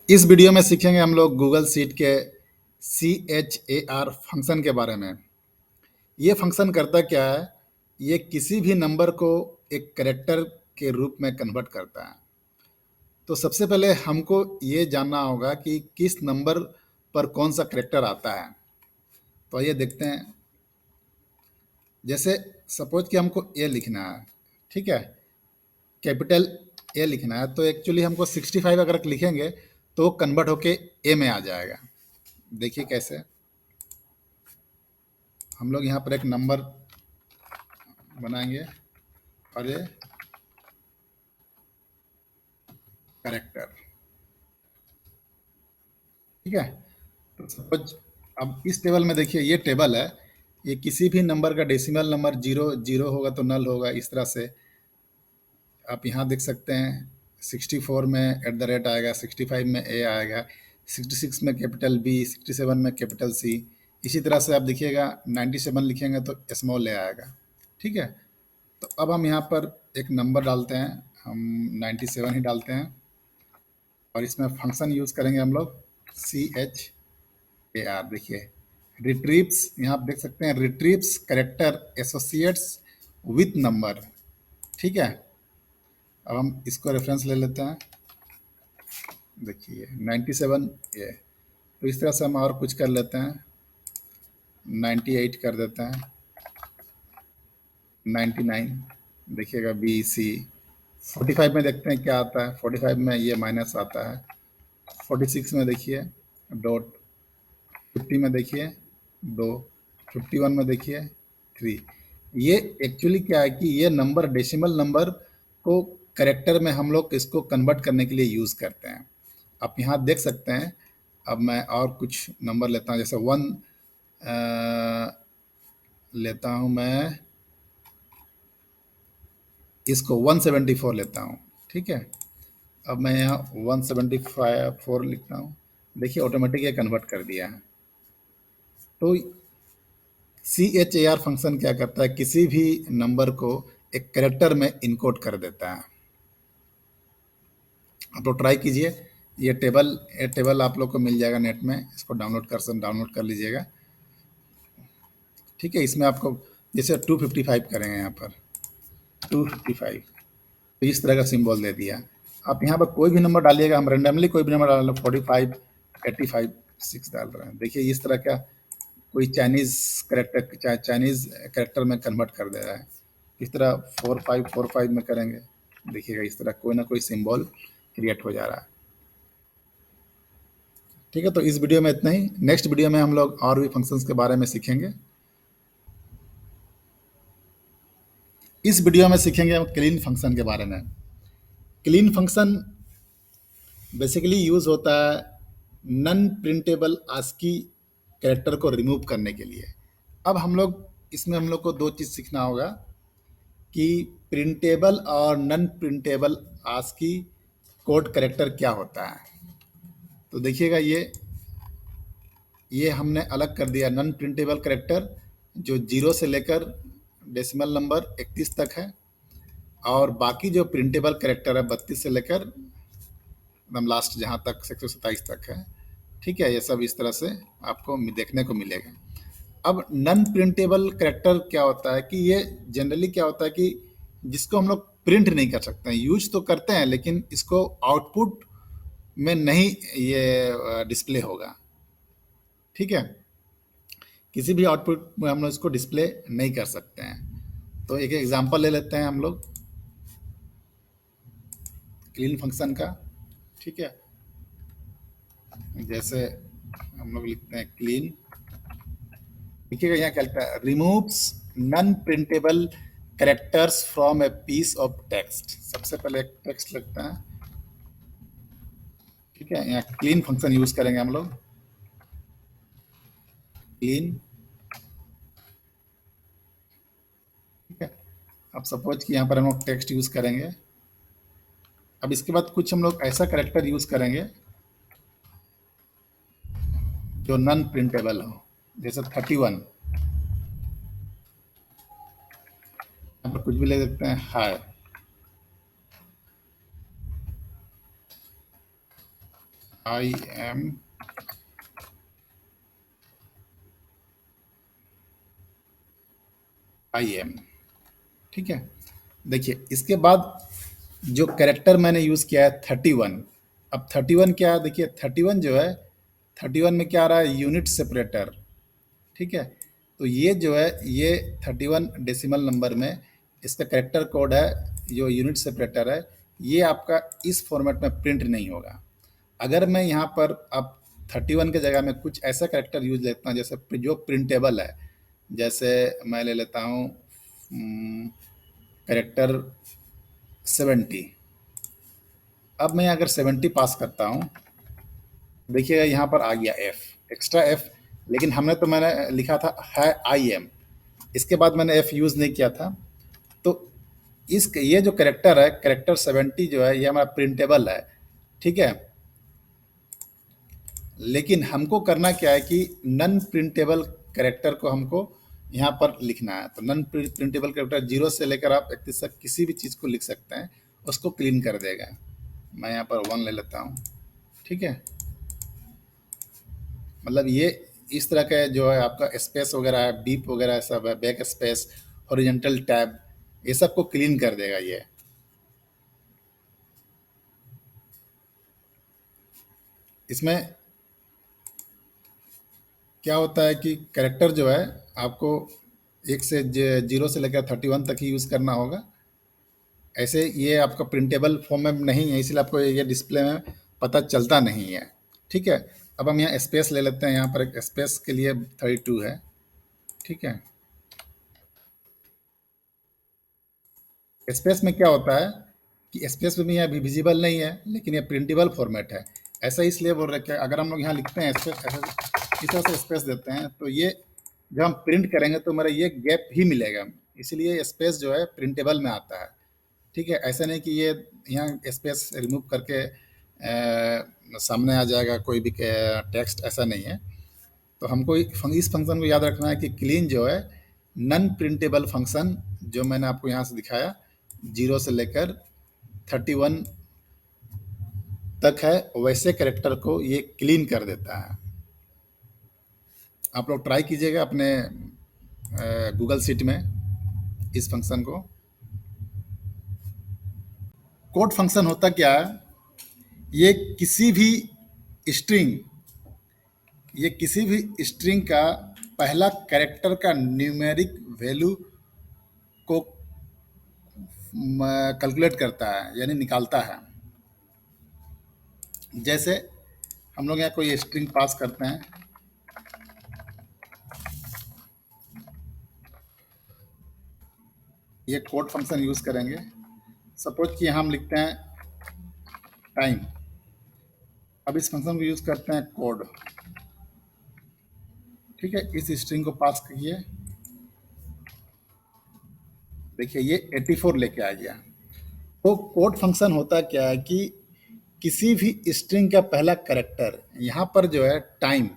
इस वीडियो में सीखेंगे हम लोग गूगल शीट के CHAR फंक्शन के बारे में। ये फंक्शन करता क्या है? ये किसी भी नंबर को एक कैरेक्टर के रूप में कन्वर्ट करता है। तो सबसे पहले हमको ये जानना होगा कि किस नंबर पर कौन सा कैरेक्टर आता है। तो आइए देखते हैं। जैसे सपोज कि हमको ए लिखना है, ठीक है, कैपिटल ए लिखना है, तो एक्चुअली हमको 65 अगर लिखेंगे तो कन्वर्ट होके ए में आ जाएगा। देखिए कैसे। हम लोग यहाँ पर एक नंबर बनाएंगे और ये कैरेक्टर, ठीक है। तो सपोज अब इस टेबल में देखिए, ये टेबल है, ये किसी भी नंबर का डेसिमल नंबर जीरो जीरो होगा तो नल होगा। इस तरह से आप यहाँ देख सकते हैं। 64 में एट द रेट आएगा, 65 में ए आएगा, 66 में कैपिटल बी, 67 में कैपिटल सी। इसी तरह से आप देखिएगा 97 लिखेंगे तो स्मॉल ए आएगा, ठीक है। तो अब हम यहाँ पर एक नंबर डालते हैं, हम 97 ही डालते हैं और इसमें फंक्शन यूज़ करेंगे हम लोग CHAR। देखिए रिट्रीव्स, यहाँ आप देख सकते हैं, retrieves character associates with number, ठीक है। अब हम इसको रेफरेंस ले लेते हैं। देखिए 97 ये, तो इस तरह से हम और कुछ कर लेते हैं, 98 कर देते हैं, 99, देखिएगा BC। 45 में देखते हैं क्या आता है। 45 में ये माइनस आता है। 46 में देखिए डॉट, 50 में देखिए दो, 51 में देखिए 3। ये एक्चुअली क्या है कि ये नंबर डेसिमल नंबर को करेक्टर में हम लोग इसको कन्वर्ट करने के लिए यूज़ करते हैं। आप यहाँ देख सकते हैं। अब मैं और कुछ नंबर लेता हूँ, जैसे 1 लेता हूँ मैं, इसको 174 लेता हूँ, ठीक है। अब मैं यहाँ 174 लिखता हूँ। देखिए ऑटोमेटिक ये कन्वर्ट कर दिया है। तो CHAR फंक्शन क्या करता है, किसी भी नंबर को एक कैरेक्टर में इनकोड कर देता है। आप लोग ट्राई कीजिए। ये टेबल आप लोग को मिल जाएगा नेट में, इसको डाउनलोड कर लीजिएगा, ठीक है। इसमें आपको जैसे 255 करेंगे, यहाँ पर 255, तो इस तरह का सिंबल दे दिया। आप यहाँ पर कोई भी नंबर डालिएगा, हम रेंडमली कोई भी नंबर डाल रहे हैं, 45, 85, 6 डाल रहे हैं। देखिए इस तरह का कोई चाइनीज़ करेक्टर में कन्वर्ट कर दे रहा है। इस तरह 4545 में करेंगे, देखिएगा इस तरह कोई ना कोई सिंबल क्रिएट हो जा रहा है, ठीक है। तो इस वीडियो में इतना ही। नेक्स्ट वीडियो में हम लोग और भी फंक्शंस के बारे में सीखेंगे। इस वीडियो में सीखेंगे हम क्लीन फंक्शन के बारे में। क्लीन फंक्शन बेसिकली यूज होता है नन प्रिंटेबल आस्की कैरेक्टर को रिमूव करने के लिए। अब हम लोग को दो चीज़ सीखना होगा कि प्रिंटेबल और non printable ASCII code character क्या होता है। तो देखिएगा ये हमने अलग कर दिया। नन प्रिंटेबल कैरेक्टर जो 0 से लेकर डेसिमल नंबर 31 तक है, और बाकी जो प्रिंटेबल कैरेक्टर है 32 से लेकर एकदम लास्ट जहाँ तक 127 तक है, ठीक है। ये सब इस तरह से आपको देखने को मिलेगा। अब नन प्रिंटेबल कैरेक्टर क्या होता है कि ये जनरली क्या होता है कि जिसको हम लोग प्रिंट नहीं कर सकते हैं, यूज तो करते हैं लेकिन इसको आउटपुट में नहीं ये डिस्प्ले होगा, ठीक है। किसी भी आउटपुट में हम लोग इसको डिस्प्ले नहीं कर सकते हैं। तो एक एग्जांपल ले लेते हैं हम लोग क्लीन फंक्शन का, ठीक है। जैसे हम लोग लिखते हैं क्लीन, देखिएगा यहाँ क्या लिखता है, removes non printable characters from a piece of text. सबसे पहले एक टेक्स्ट लिखता है, ठीक है। यहाँ क्लीन फंक्शन यूज करेंगे हम लोग, क्लीन, ठीक है। अब सपोज कि यहाँ पर हम लोग टेक्स्ट यूज करेंगे। अब इसके बाद कुछ हम लोग ऐसा कैरेक्टर यूज करेंगे जो नन प्रिंटेबल हो, जैसे 31। यहाँ पर कुछ भी ले सकते हैं, आई एम आई एम, ठीक है। देखिए इसके बाद जो कैरेक्टर मैंने यूज़ किया है 31। अब 31 क्या है, देखिए 31 जो है, 31 में क्या आ रहा है, यूनिट सेपरेटर, ठीक है। तो ये जो है ये 31 डेसिमल नंबर में इसका कैरेक्टर कोड है, जो यूनिट सेपरेटर है, ये आपका इस फॉर्मेट में प्रिंट नहीं होगा। अगर मैं यहाँ पर अब 31 के जगह में कुछ ऐसा कैरेक्टर यूज लेता हूँ जैसे जो प्रिंटेबल है, जैसे मैं ले लेता हूँ कैरेक्टर 70। अब मैं अगर 70 पास करता हूँ, देखिएगा यहाँ पर आ गया एफ, एक्स्ट्रा एफ, लेकिन हमने तो मैंने लिखा था है आई एम, इसके बाद मैंने एफ यूज़ नहीं किया था। तो इस ये जो कैरेक्टर है, कैरेक्टर 70 जो है, ये हमारा प्रिंटेबल है, ठीक है। लेकिन हमको करना क्या है कि नन प्रिंटेबल कैरेक्टर को हमको यहाँ पर लिखना है। तो नन प्रिंटेबल कैरेक्टर 0 से लेकर आप 31 तक किसी भी चीज़ को लिख सकते हैं, उसको क्लीन कर देगा। मैं यहाँ पर 1 ले लेता हूँ, ठीक है। मतलब ये इस तरह का जो है आपका स्पेस वगैरह है, बीप वगैरह सब है, बैक स्पेस, हॉरिजॉन्टल टैब, ये सब को क्लीन कर देगा ये। इसमें क्या होता है कि कैरेक्टर जो है आपको 0 से लेकर 31 तक ही यूज़ करना होगा। ऐसे ये आपका प्रिंटेबल फॉर्म में नहीं है, इसलिए आपको ये डिस्प्ले में पता चलता नहीं है, ठीक है। अब हम यहाँ स्पेस ले लेते हैं, यहाँ पर एक स्पेस के लिए 32 है, ठीक है। स्पेस में क्या होता है कि स्पेस में भी यहाँ भी विजिबल नहीं है, लेकिन ये प्रिंटेबल फॉर्मेट है। ऐसा इसलिए बोल रहे हैं कि अगर हम लोग यहाँ लिखते हैं स्पेस, ऐसा इस तरह से स्पेस देते हैं, तो ये जब हम प्रिंट करेंगे तो मेरा ये गैप ही मिलेगा, इसलिए स्पेस जो है प्रिंटेबल में आता है, ठीक है। ऐसा नहीं कि ये यहाँ स्पेस रिमूव करके सामने आ जाएगा कोई भी टेक्स्ट, ऐसा नहीं है। तो हमको इस फंक्शन को याद रखना है कि क्लीन जो है नन प्रिंटेबल फंक्शन, जो मैंने आपको यहाँ से दिखाया 0 से लेकर 31 तक है, वैसे कैरेक्टर को ये क्लीन कर देता है। आप लोग ट्राई कीजिएगा अपने गूगल शीट में इस फंक्शन को। कोड फंक्शन होता क्या है, ये किसी भी स्ट्रिंग, ये किसी भी स्ट्रिंग का पहला कैरेक्टर का न्यूमेरिक वैल्यू को कैलकुलेट करता है, यानी निकालता है। जैसे हम लोग यहाँ कोई स्ट्रिंग पास करते हैं, ये कोड फंक्शन यूज़ करेंगे। सपोज कि हम लिखते हैं टाइम, अब इस फंक्शन को यूज़ करते हैं कोड, ठीक है। इस स्ट्रिंग को पास किए, देखिए ये 84 लेके आ गया। तो कोड फंक्शन होता क्या है कि किसी भी स्ट्रिंग का पहला कैरेक्टर, यहाँ पर जो है टाइम,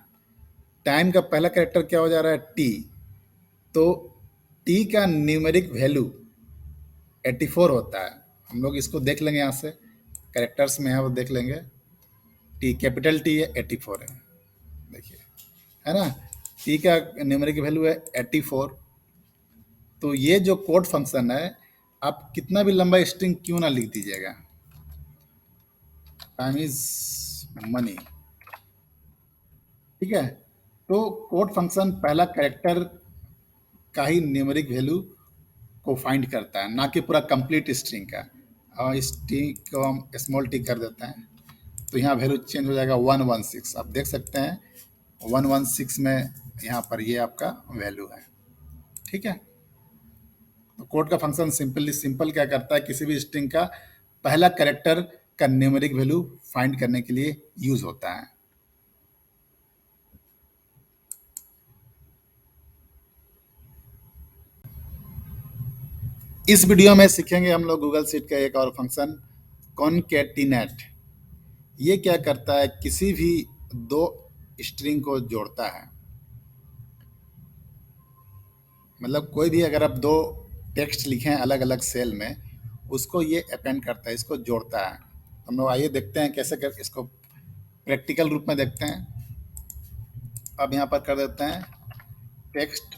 टाइम का पहला कैरेक्टर क्या हो जा रहा है, टी। तो टी का न्यूमेरिक वैल्यू 84 होता है। हम लोग इसको देख लेंगे, यहाँ से कैरेक्टर्स में है वो देख लेंगे। टी कैपिटल टी है, 84 है, देखिए, है ना। टी का न्यूमेरिक वैल्यू है 84। तो ये जो कोड फंक्शन है, आप कितना भी लंबा स्ट्रिंग क्यों ना लिख दीजिएगा, टाइम इज मनी, ठीक है। तो कोड फंक्शन पहला कैरेक्टर का ही न्यूमेरिक वैल्यू को फाइंड करता है, ना कि पूरा कंप्लीट स्ट्रिंग का। और इस टी को हम स्मॉल टी कर देते हैं, तो यहाँ वैल्यू चेंज हो जाएगा 116। आप देख सकते हैं 116 में यहाँ पर ये आपका वैल्यू है, ठीक है। तो कोड का फंक्शन सिंपल क्या करता है, किसी भी स्ट्रिंग का पहला कैरेक्टर का न्यूमेरिक वैल्यू फाइंड करने के लिए यूज होता है। इस वीडियो में सीखेंगे हम लोग गूगल शीट का एक और फंक्शन, कॉनकैटिनेट। ये क्या करता है, किसी भी दो स्ट्रिंग को जोड़ता है। मतलब कोई भी अगर आप दो टेक्स्ट लिखें अलग अलग सेल में, उसको ये अपेंड करता है, इसको जोड़ता है। हम लोग आइए देखते हैं कैसे कर इसको प्रैक्टिकल रूप में देखते हैं। अब यहाँ पर कर देते हैं टेक्स्ट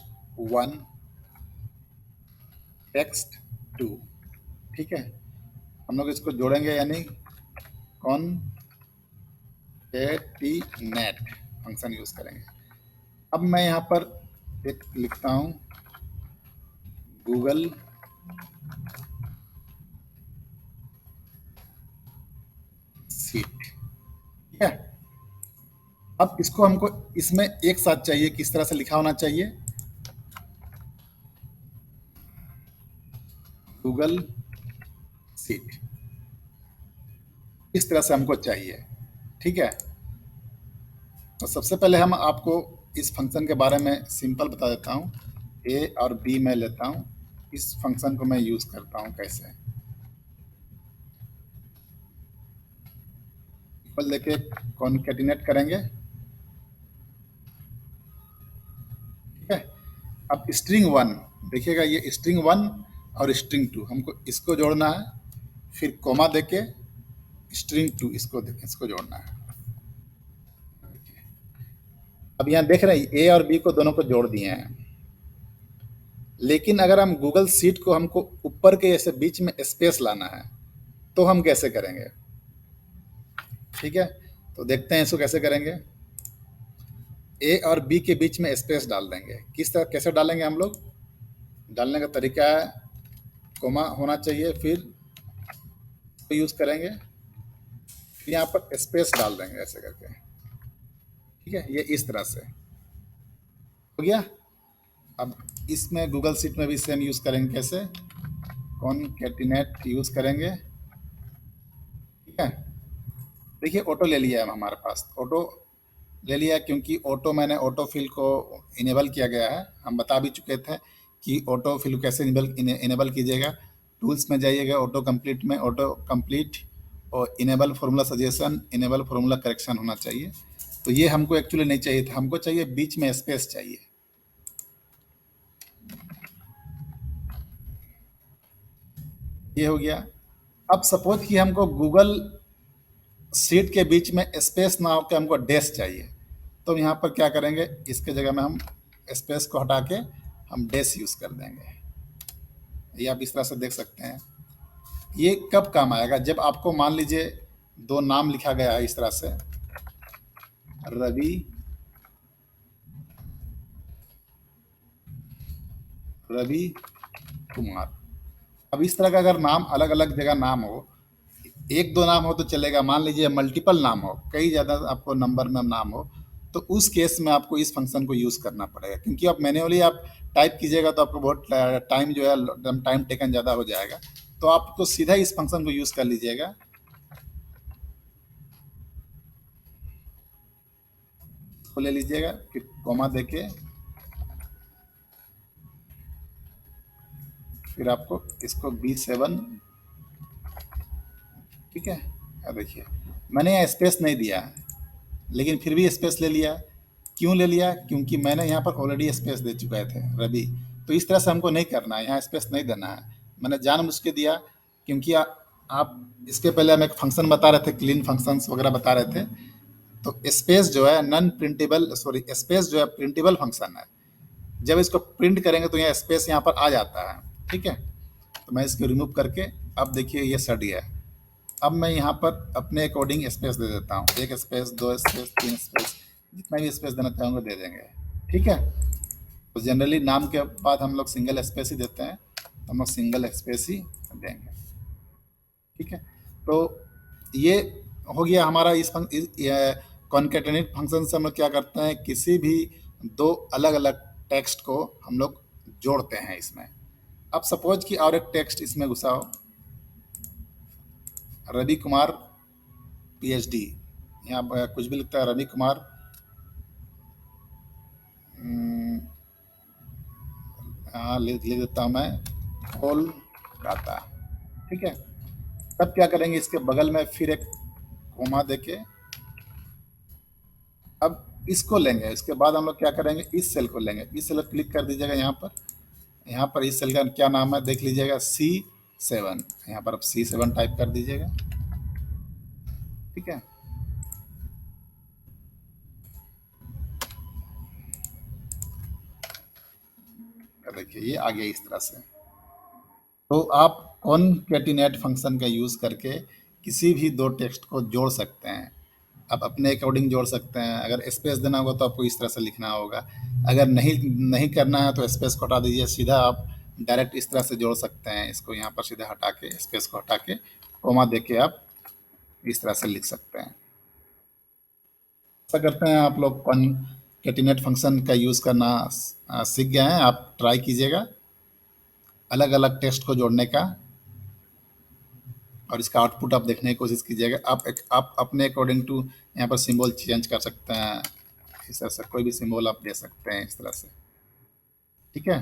1, टेक्स्ट 2। ठीक है, हम लोग इसको जोड़ेंगे, यानी कॉनकेटिनेट फंक्शन यूज करेंगे। अब मैं यहाँ पर एक लिखता हूँ गूगल सीट। ठीक है, अब इसको हमको इसमें एक साथ चाहिए, किस तरह से लिखा होना चाहिए, गूगल सीट, इस तरह से हमको चाहिए। ठीक है, तो सबसे पहले हम आपको इस फंक्शन के बारे में सिंपल बता देता हूँ। ए और बी मैं लेता हूँ, इस फंक्शन को मैं यूज करता हूँ कैसे। इक्वल लेके कॉनकेटिनेट करेंगे। ठीक है, अब स्ट्रिंग 1 देखिएगा, ये स्ट्रिंग 1 और स्ट्रिंग 2 हमको इसको जोड़ना है, फिर कोमा देके स्ट्रिंग 2 इसको जोड़ना है। अब यहाँ देख रहे हैं ए और बी को दोनों को जोड़ दिए हैं, लेकिन अगर हम गूगल सीट को हमको ऊपर के ऐसे बीच में स्पेस लाना है तो हम कैसे करेंगे। ठीक है, तो देखते हैं इसको कैसे करेंगे। ए और बी के बीच में स्पेस डाल देंगे। किस तरह कैसे डालेंगे हम लोग, डालने का तरीका है कोमा होना चाहिए, फिर तो यूज करेंगे, फिर यहाँ पर स्पेस डाल देंगे ऐसे करके। ठीक है, ये इस तरह से हो गया। अब इसमें गूगल सीट में भी सेम यूज करेंगे, कैसे, कॉनकेटिनेट यूज करेंगे। ठीक है, देखिए ऑटो ले लिया है हमारे पास, ऑटो ले लिया क्योंकि ऑटो मैंने ऑटो फिल को इनेबल किया गया है। हम बता भी चुके थे कि ऑटो फिल कैसे इनेबल कीजिएगा। टूल्स में जाइएगा, ऑटो कंप्लीट में ऑटो कंप्लीट और enable formula suggestion, enable formula correction होना चाहिए। तो ये हमको एक्चुअली नहीं चाहिए था, हमको चाहिए बीच में स्पेस चाहिए। ये हो गया। अब सपोज कि हमको गूगल सीट के बीच में स्पेस ना होकर हमको डैश चाहिए, तो यहाँ पर क्या करेंगे, इसके जगह में हम स्पेस को हटा के हम डैश यूज कर देंगे। ये आप इस तरह से देख सकते हैं। ये कब काम आएगा, जब आपको मान लीजिए दो नाम लिखा गया है इस तरह से, रवि रवि कुमार। अब इस तरह का अगर नाम अलग अलग जगह नाम हो, एक दो नाम हो तो चलेगा, मान लीजिए मल्टीपल नाम हो, कई ज़्यादा आपको नंबर में नाम हो, तो उस केस में आपको इस फंक्शन को यूज़ करना पड़ेगा, क्योंकि आप मैन्युअली आप टाइप कीजिएगा तो आपको बहुत टाइम जो है टाइम टेकन ज़्यादा हो जाएगा। तो आपको सीधा इस फंक्शन को यूज़ कर लीजिएगा। इसको ले लीजिएगा, फिर कोमा देके फिर आपको इसको B7। ठीक है, अब देखिए मैंने यहाँ स्पेस नहीं दिया, लेकिन फिर भी स्पेस ले लिया। क्यों ले लिया, क्योंकि मैंने यहाँ पर ऑलरेडी स्पेस दे चुके थे रवि। तो इस तरह से हमको नहीं करना है, यहाँ स्पेस नहीं देना है, मैंने जानबूझ के दिया। क्योंकि आप इसके पहले हम एक फंक्शन बता रहे थे, क्लीन फंक्शंस वगैरह बता रहे थे, तो स्पेस जो है नॉन प्रिंटेबल, सॉरी स्पेस जो है प्रिंटेबल फंक्शन है। जब इसको प्रिंट करेंगे तो यहाँ स्पेस यहाँ पर आ जाता है। ठीक है, तो मैं इसको रिमूव करके, अब देखिए ये सट गया। अब मैं यहाँ पर अपने अकॉर्डिंग स्पेस दे देता हूँ, एक स्पेस, दो स्पेस, तीन स्पेस, जितना भी स्पेस देना चाहूँगा दे देंगे। ठीक है, तो जनरली नाम के बाद हम लोग सिंगल स्पेस ही देते हैं, तो हम लोग सिंगल स्पेस ही देंगे। ठीक है, तो ये हो गया हमारा इस कॉन्केटेनेट फंक्शन से हम लोग क्या करते हैं, किसी भी दो अलग अलग टेक्स्ट को हम लोग जोड़ते हैं इसमें। अब सपोज कि और एक टेक्स्ट इसमें घुसाओ, रवि कुमार PhD, यहाँ पर कुछ भी लिखता है रवि कुमार, हाँ लिख देता हूँ मैं कोलकाता। ठीक है, तब क्या करेंगे, इसके बगल में फिर एक कोमा देके अब इसको लेंगे। इसके बाद हम लोग क्या करेंगे, इस सेल को लेंगे, इस सेल को क्लिक कर दीजिएगा। यहाँ पर इस सेल का क्या नाम है देख लीजिएगा, C7। यहाँ पर अब C7 टाइप कर दीजिएगा। ठीक है, देखिए ये आ गया इस तरह से। तो आप कॉनकैटिनेट फंक्शन का यूज़ करके किसी भी दो टेक्स्ट को जोड़ सकते हैं। आप अपने अकॉर्डिंग जोड़ सकते हैं। अगर स्पेस देना होगा तो आपको इस तरह से लिखना होगा। अगर नहीं नहीं करना है तो स्पेस को हटा दीजिए, सीधा आप डायरेक्ट इस तरह से जोड़ सकते हैं। इसको यहाँ पर सीधा हटा के, स्पेस को हटा के, कोमा दे के आप इस तरह से लिख सकते हैं। ऐसा करते हैं आप लोग कॉनकैटिनेट फंक्शन का यूज़ करना सीख गए हैं। आप ट्राई कीजिएगा अलग अलग टेक्स्ट को जोड़ने का, और इसका आउटपुट आप देखने की कोशिश कीजिएगा। आप अपने अकॉर्डिंग टू यहाँ पर सिंबल चेंज कर सकते हैं। इस तरह से कोई भी सिंबल आप दे सकते हैं इस तरह से। ठीक है।